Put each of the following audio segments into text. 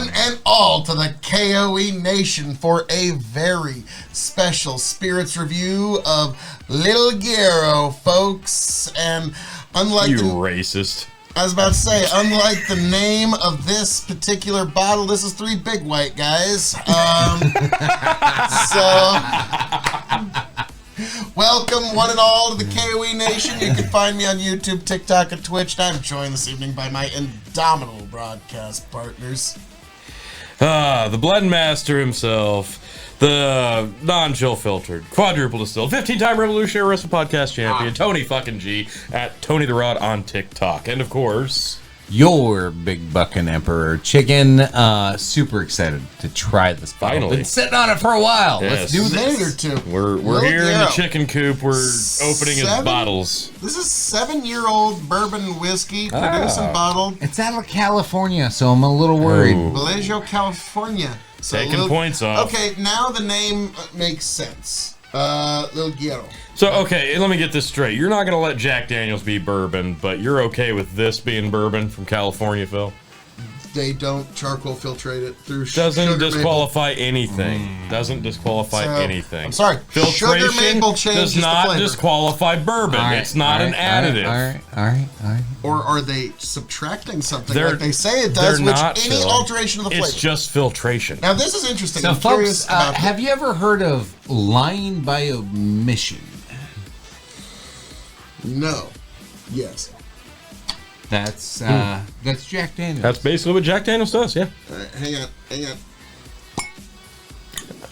one and all to the K.O.E. Nation for a very special spirits review of Lil Guero, folks. And unlike racist. I was about to say, unlike the name of this particular bottle, this is 3 big white guys. Welcome one and all to the K.O.E. Nation. You can find me on YouTube, TikTok, and Twitch. And I'm joined this evening by my indomitable broadcast partners. The Blend Master himself, the non-chill filtered, quadruple distilled, 15-time Revolutionary Wrestling Podcast champion, Tony fucking G, at Tony the Rod on TikTok. And of course, your big bucking Emperor Chicken. Super excited to try this bottle. Finally. Been sitting on it for a while. Yes. Let's do this. Minute or two. We're here in the chicken coop. We're opening his bottles. This is 7-year-old bourbon whiskey, produced and bottled. It's out of California, so I'm a little worried. Lil Guero California. So Taking points off. Okay, now the name makes sense. Lil Guero. So, okay, let me get this straight. You're not going to let Jack Daniels be bourbon, but you're okay with this being bourbon from California, Phil? They don't charcoal filtrate it through Doesn't disqualify anything. Doesn't disqualify anything. I'm sorry. Sugar Filtration maple changes does not the flavor. disqualify bourbon. It's not an additive. All right. Or are they subtracting something They're- like they say it does, they're which not, any Phil. alteration of the flavor. It's just filtration. Now, this is interesting. So, I'm curious folks, about have you ever heard of lying by omission? No. Yes. That's Jack Daniels. That's basically what Jack Daniels does, yeah. All right, hang on.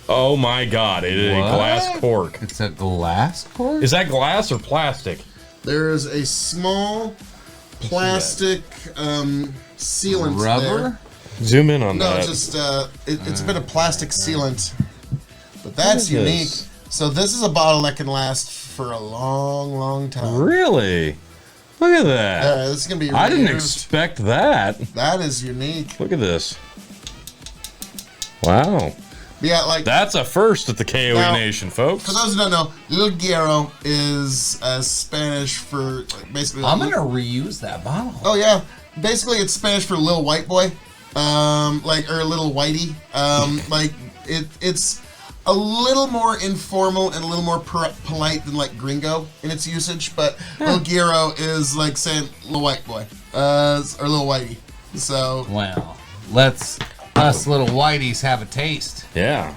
Oh my god, it is a glass cork. It's a glass cork? Is that glass or plastic? There is a small plastic sealant Rubber? there. Zoom in on No, that. just it's a bit of plastic sealant, but that's is unique. this? So this is a bottle that can last for a long, long time. Really? Look at that. This is gonna be. I didn't reused. expect that. That is unique. Look at this. Wow. Yeah, like That's a first at the KOE Now, Nation, folks. for those who don't know, Lil Guero is Spanish for basically. I'm going to reuse that bottle. Oh yeah, basically it's Spanish for Lil White Boy, or Little Whitey. It's a little more informal and a little more polite than like Gringo in its usage, but Lil Guero is like saying Lil White Boy, or Lil Whitey. So Well, us little whiteys have a taste. Yeah.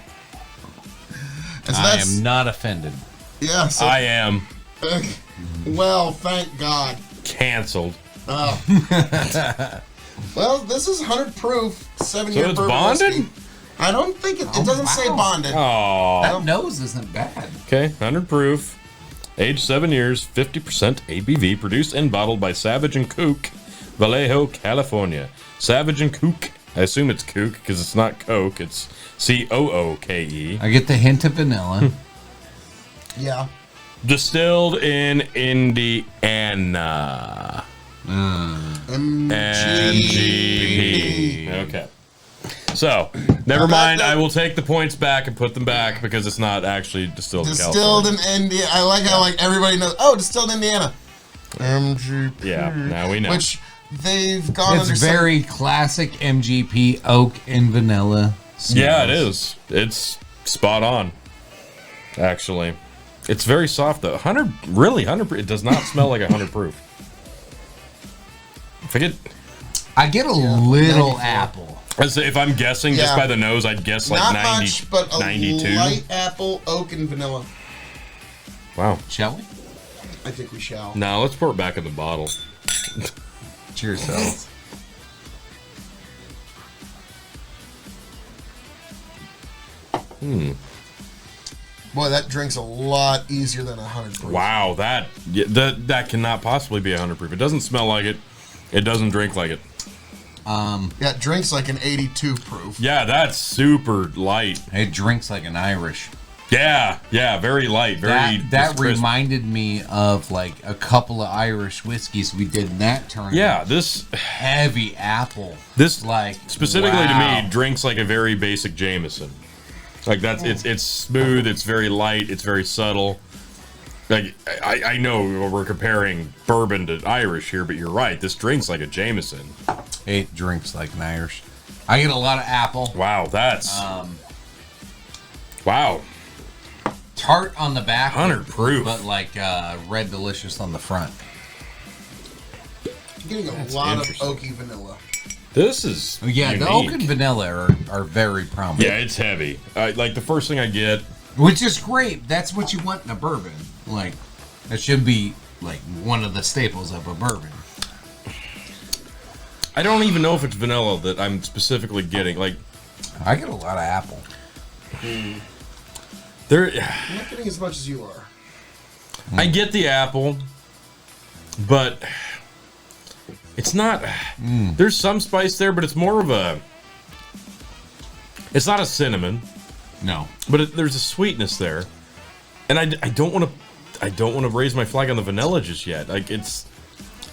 and so I that's am not offended. yeah. So, I am well, thank God. canceled. Well, this is 100 proof, 7-year So it's bourbon bonded? whiskey. I don't think it doesn't say wow. bonded. Oh. That nose isn't bad. Okay, 100 proof. Age 7 years, 50% ABV. Produced and bottled by Savage & Kook, Vallejo, California. Savage & Kook. I assume it's Kook because it's not Coke. It's Cooke. I get the hint of vanilla. Yeah. Distilled in Indiana. MGP. Okay. So, never mind. I will take the points back and put them back because it's not actually distilled in Distilled California. in India. I like how like everybody knows. Oh, distilled in Indiana. MGP. Yeah, now we know. Which they've gone under It's very classic MGP oak and vanilla. Yeah, it smells. is. It's spot on. Actually, it's very soft though. 100, really 100. It does not smell like 100 proof. I get a little 94. apple. If I'm guessing just Yeah. by the nose, I'd guess like not 90, much, but a 92. light apple, oak, and vanilla. Wow. Shall we? I think we shall. Now let's pour it back in the bottle. Cheers, fellas. Boy, that drink's a lot easier than 100 proof. Wow, that cannot possibly be 100 proof. It doesn't smell like it. It doesn't drink like it. Yeah, it drinks like an 82 proof. Yeah, that's super light. It drinks like an Irish. Yeah, very light. Very. That crisp. reminded me of like a couple of Irish whiskeys we did in that tournament. Yeah, this Heavy apple. This like specifically wow. to me drinks like a very basic Jameson. Like that's it's smooth, it's very light, it's very subtle. Like I know we're comparing bourbon to Irish here, but you're right. This drinks like a Jameson. It drinks like an Irish. I get a lot of apple. Wow, that's wow. Tart on the back, 100 proof, but like red delicious on the front. I'm getting a lot of oaky vanilla. This is Yeah, unique. the oak and vanilla are very prominent. Yeah, it's heavy. Like the first thing I get, Which is great. That's what you want in a bourbon. Like, that should be like one of the staples of a bourbon. I don't even know if it's vanilla that I'm specifically getting. Like, I get a lot of apple. there, I'm not getting as much as you are. I get the apple, but it's not. There's some spice there, but it's more of a. It's not a cinnamon, No. but there's a sweetness there, and I don't want to. I don't want to raise my flag on the vanilla just yet. Like it's.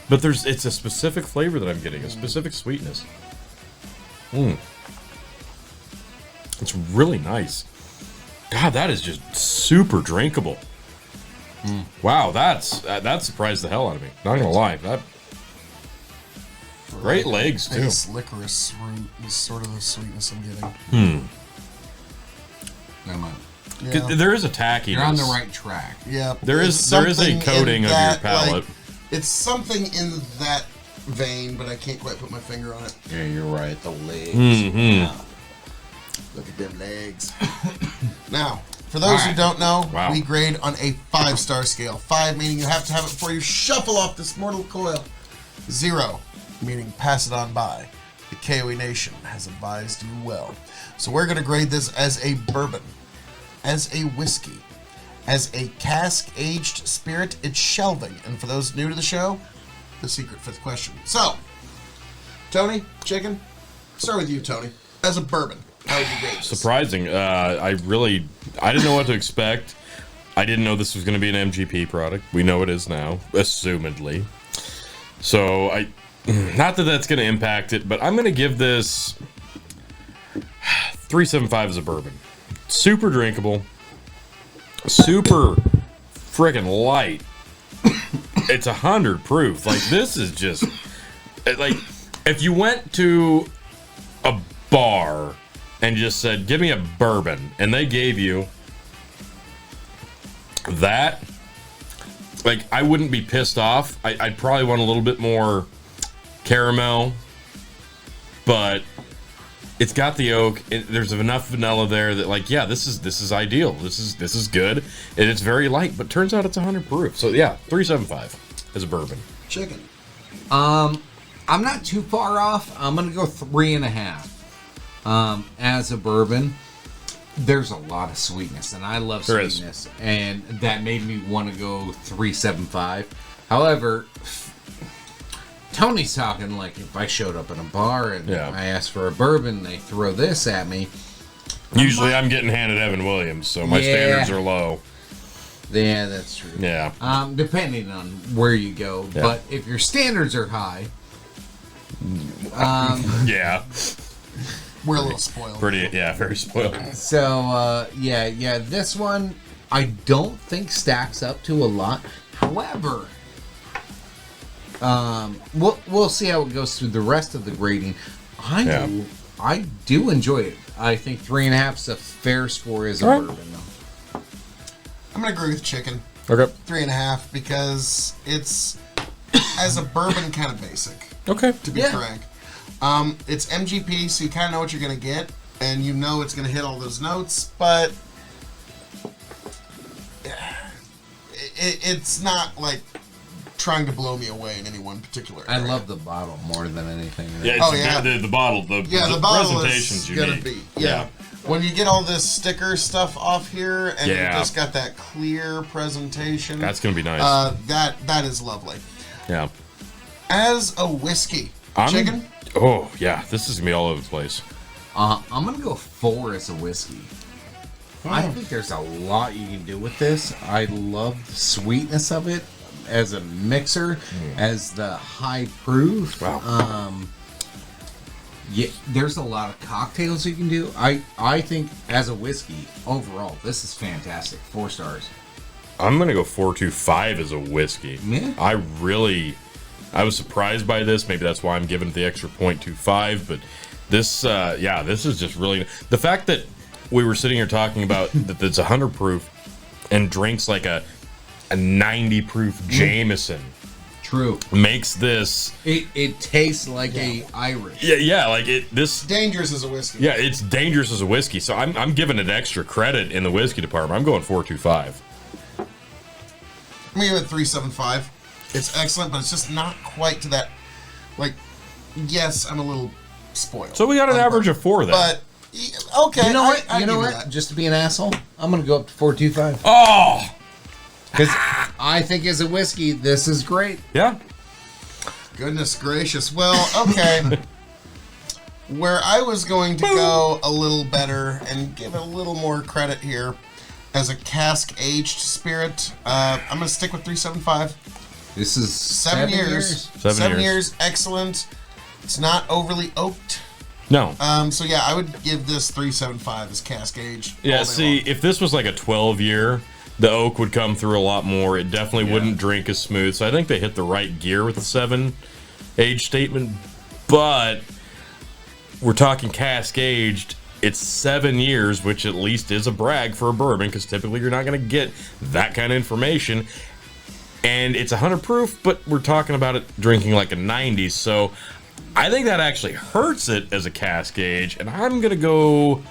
But it's a specific flavor that I'm getting, a specific sweetness. It's really nice. God, that is just super drinkable. Wow, that surprised the hell out of me. Not gonna lie, that great legs too. This licorice root is sort of the sweetness I'm getting. Yeah. There is a tackiness. You're on the right track. Yeah, There is something a coating in of that, your palate. like, it's something in that vein, but I can't quite put my finger on it. Yeah, you're right. The legs. Mm-hmm. Look at them legs. Now, for those who don't know, Wow. we grade on a 5-star scale. 5 meaning you have to have it before you shuffle off this mortal coil. 0 meaning pass it on by. The K.O.E Nation has advised you well. So we're going to grade this as a bourbon, as a whiskey, as a cask-aged spirit. It's shelving. And for those new to the show, the secret 5th question. So, Tony, Chicken, start with you, Tony. As a bourbon, how would you grade this? Surprising. I didn't know what to expect. I didn't know this was going to be an MGP product. We know it is now, assumedly. So not that that's going to impact it, but I'm going to give this 3.75 as a bourbon. Super drinkable, super freaking light. It's 100 proof. Like, this is just like if you went to a bar and just said, "Give me a bourbon," and they gave you that, like, I wouldn't be pissed off. I'd probably want a little bit more caramel, but it's got the oak. There's enough vanilla there that, like, yeah, this is ideal. This is good, and it's very light. But turns out it's 100 proof. So yeah, 3.75 as a bourbon. Chicken. I'm not too far off. I'm gonna go 3.5. As a bourbon, there's a lot of sweetness, and I love There is. sweetness, and that made me want to go 3.75. However, Tony's talking like if I showed up in a bar and Yeah. I asked for a bourbon, they throw this at me. Usually, I'm getting handed Evan Williams, so my standards are low. Yeah, that's true. Yeah. Depending on where you go, Yeah. but if your standards are high, Yeah. We're a little spoiled. Very spoiled. so yeah, this one I don't think stacks up to a lot. However, we'll see how it goes through the rest of the grading. I do enjoy it. I think 3.5 is a fair score as a bourbon, though. I'm going to agree with Chicken. Okay. 3.5 because it's, as a bourbon, kind of basic, Okay. to be frank. It's MGP, so you kind of know what you're going to get, and you know it's going to hit all those notes, but it's not like trying to blow me away in any one particular I area. love the bottle more than anything. Yeah. Oh, yeah. The bottle. The bottle presentation's is gonna unique. be When you get all this sticker stuff off here, and you just got that clear presentation, That's gonna be nice. that is lovely. Yeah. As a whiskey, Chicken. Oh yeah, this is gonna be all over the place. I'm gonna go 4 as a whiskey. I think there's a lot you can do with this. I love the sweetness of it as a mixer, as the high proof. Wow. Yeah, there's a lot of cocktails you can do. I think as a whiskey, overall, this is fantastic. 4 stars. I'm gonna go 4.25 as a whiskey. Yeah. I was surprised by this. Maybe that's why I'm giving it the extra 0.25. But This, this is just really... The fact that we were sitting here talking about that it's 100 proof and drinks like a 90 proof Jameson. True. Makes this... It tastes like a Irish. Yeah, like this... Dangerous as a whiskey. Yeah, it's dangerous as a whiskey, so I'm giving it extra credit in the whiskey department. I'm going 4.25. I'm gonna give it 3.75. It's excellent, but it's just not quite to that. Like, yes, I'm a little spoiled. So we got an average of 4 then. But okay, You know what? I you know give what? that. Just to be an asshole, I'm gonna go up to 4.25. Oh! Because I think as a whiskey, this is great. Yeah. Goodness gracious. Well, okay. Where I was going to go a little better and give it a little more credit here as a cask-aged spirit, I'm going to stick with 3.75. This is 7 years. 7 years. Excellent. It's not overly oaked. No. So yeah, I would give this 3.75 as cask-aged. Yeah, all day see, long. if this was like a 12-year, the oak would come through a lot more. It definitely wouldn't drink as smooth. So I think they hit the right gear with the 7 age statement. But we're talking cask aged. It's 7 years, which at least is a brag for a bourbon, because typically you're not going to get that kind of information. And it's 100 proof, but we're talking about it drinking like a 90. So I think that actually hurts it as a cask age. And I'm going to go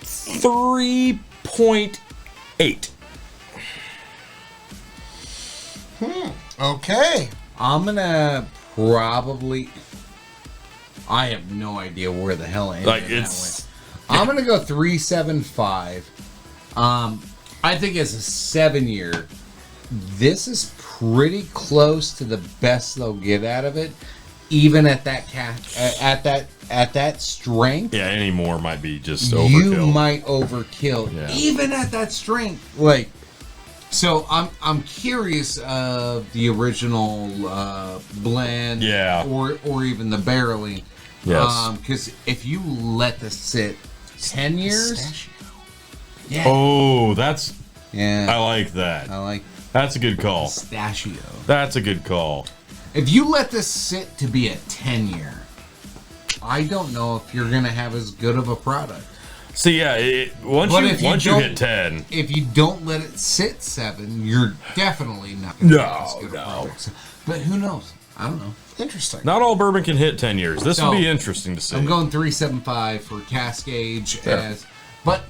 3.8. Okay. I'm gonna probably. I have no idea where the hell I am. Like, it's... I'm gonna go 3.75. I think as a 7 year, this is pretty close to the best they'll get out of it, even at that at that strength. Yeah, any more might be just You overkill. might overkill, Yeah. even at that strength. Like, so I'm curious of the original blend, or even the barreling. Yes. Because if you let this sit 10 years, yeah, Oh, that's... yeah, I like that. I like That's a good call. pistachio. That's a good call. If you let this sit to be a 10-year, I don't know if you're gonna have as good of a product. See, yeah, once But you if you hit 10, If you don't let it sit 7, you're definitely not gonna have as good a No. product. But who knows? I don't know. Interesting. not all bourbon can hit 10 years. This So, would be interesting to see. I'm going 3.75 for cask age but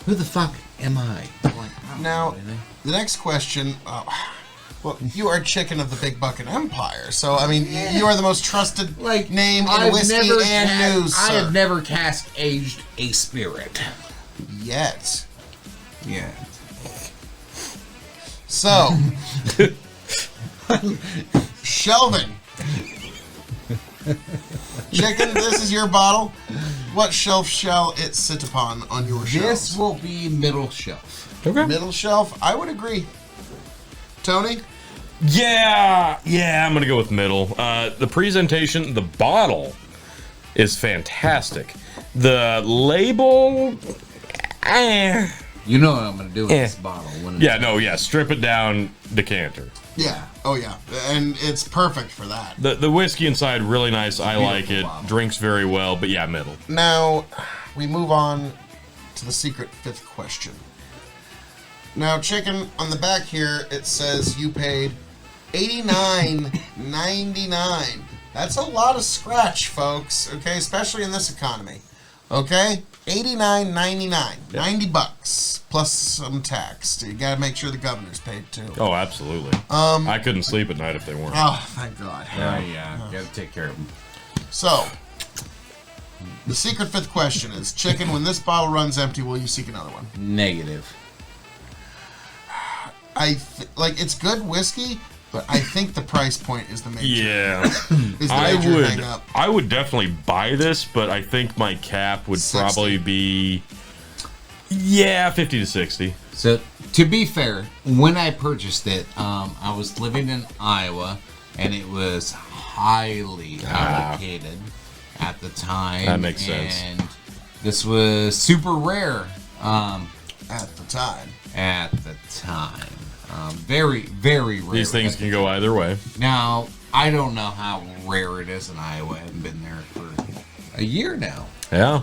who the fuck am I? Like, I don't Now, know anything. the next question. Well, you are chicken of the Big Bucket Empire, so I mean, you are the most trusted name in whiskey and news. I Sir. have never cask aged a spirit. Yet. Yeah. So, shelving. Chicken, this is your bottle. What shelf shall it sit upon on your shelf? This will be middle shelf. Okay. Middle shelf. I would agree. Tony? Yeah, I'm gonna go with middle. The presentation, the bottle is fantastic. The label, You know what I'm going to do with this bottle. strip it down, decanter. Yeah. Oh, yeah. And it's perfect for that. The whiskey inside, really nice. I like it. bottle. Drinks very well, but yeah, middle. Now, we move on to the secret 5th question. Now, chicken, on the back here, it says you paid $89.99. That's a lot of scratch, folks, okay? Especially in this economy, okay? $89.99, $90 plus some tax. You gotta make sure the governor's paid too. Oh, absolutely. I couldn't sleep at night if they weren't. Oh, thank God. Gotta take care of them. So, the secret 5th question is, chicken, when this bottle runs empty, will you seek another one? Negative. It's good whiskey, but I think the price point is the major. Yeah, Is the major hang up. I would definitely buy this, but I think my cap would 60. probably be 50 to 60. So, to be fair, when I purchased it, I was living in Iowa, and it was highly allocated at the time. That makes sense. And this was super rare At the time. Very, very rare. These things can go either way. Now, I don't know how rare it is in Iowa. I haven't been there for a year now. Yeah.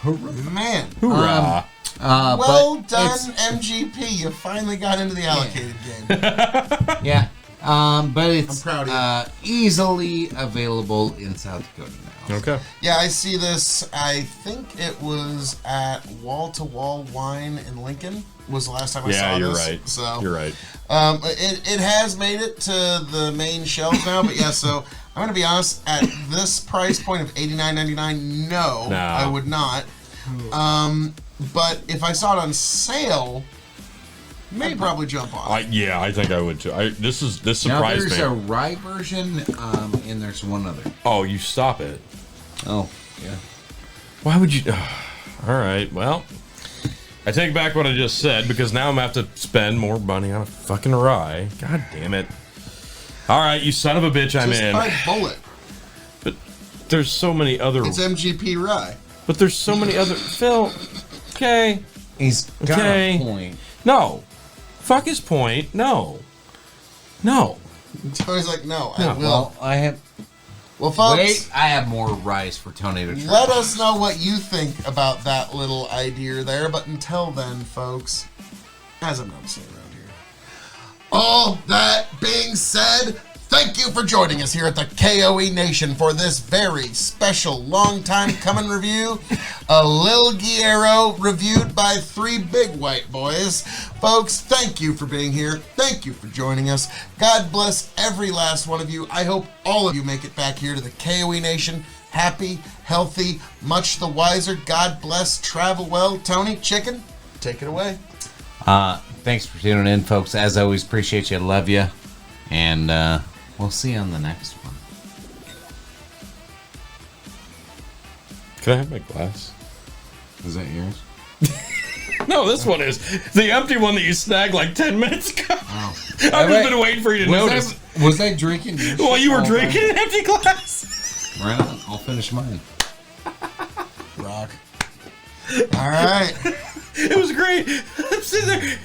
Man. Hoorah. Well But done, it's- MGP. You finally got into the allocated game. Yeah. But it's I'm proud of easily available in South Dakota now. Okay. Yeah, I see this. I think it was at Wall to Wall Wine in Lincoln. Was the last time I saw Yeah, you're this. right. So You're right. it has made it to the main shelves now, but yeah. So I'm gonna be honest. At this price point of $89.99, no, I would not. But if I saw it on sale, I'd probably jump on. I think I would too. This Now surprised there's me. a rye version, and there's one other. Oh, you stop it. Oh, yeah. Why would you? All right. Well, I take back what I just said because now I'm gonna have to spend more money on a fucking rye. God damn it. All right, you son of a bitch, I'm Just in. buy Bullet. But there's so many other. It's MGP rye. But there's so many other. Phil. Okay. He's got Okay. a point. No. Fuck his point. No. No. Tony's like, no, I No. will. Well, I have. Well, folks, Wait, I have more rice for Tony to try. let us know what you think about that little idea there. But until then, folks, as I'm not saying around here, all that being said, thank you for joining us here at the K.O.E. Nation for this very special, long time coming review. A Lil Guero reviewed by 3 big white boys. Folks, thank you for being here. Thank you for joining us. God bless every last one of you. I hope all of you make it back here to the K.O.E. Nation. Happy, healthy, much the wiser. God bless. Travel well. Tony, Chicken, take it away. Thanks for tuning in, folks. As always, appreciate you. Love you. And we'll see you on the next one. Can I have my glass? Is that yours? No, this one is the empty one that you snagged like 10 minutes ago. Oh. I've just been waiting for you to notice. Was I drinking? Well, you were drinking an empty glass. Right on. I'll finish mine. Rock. All right. It was great. I'm sitting there.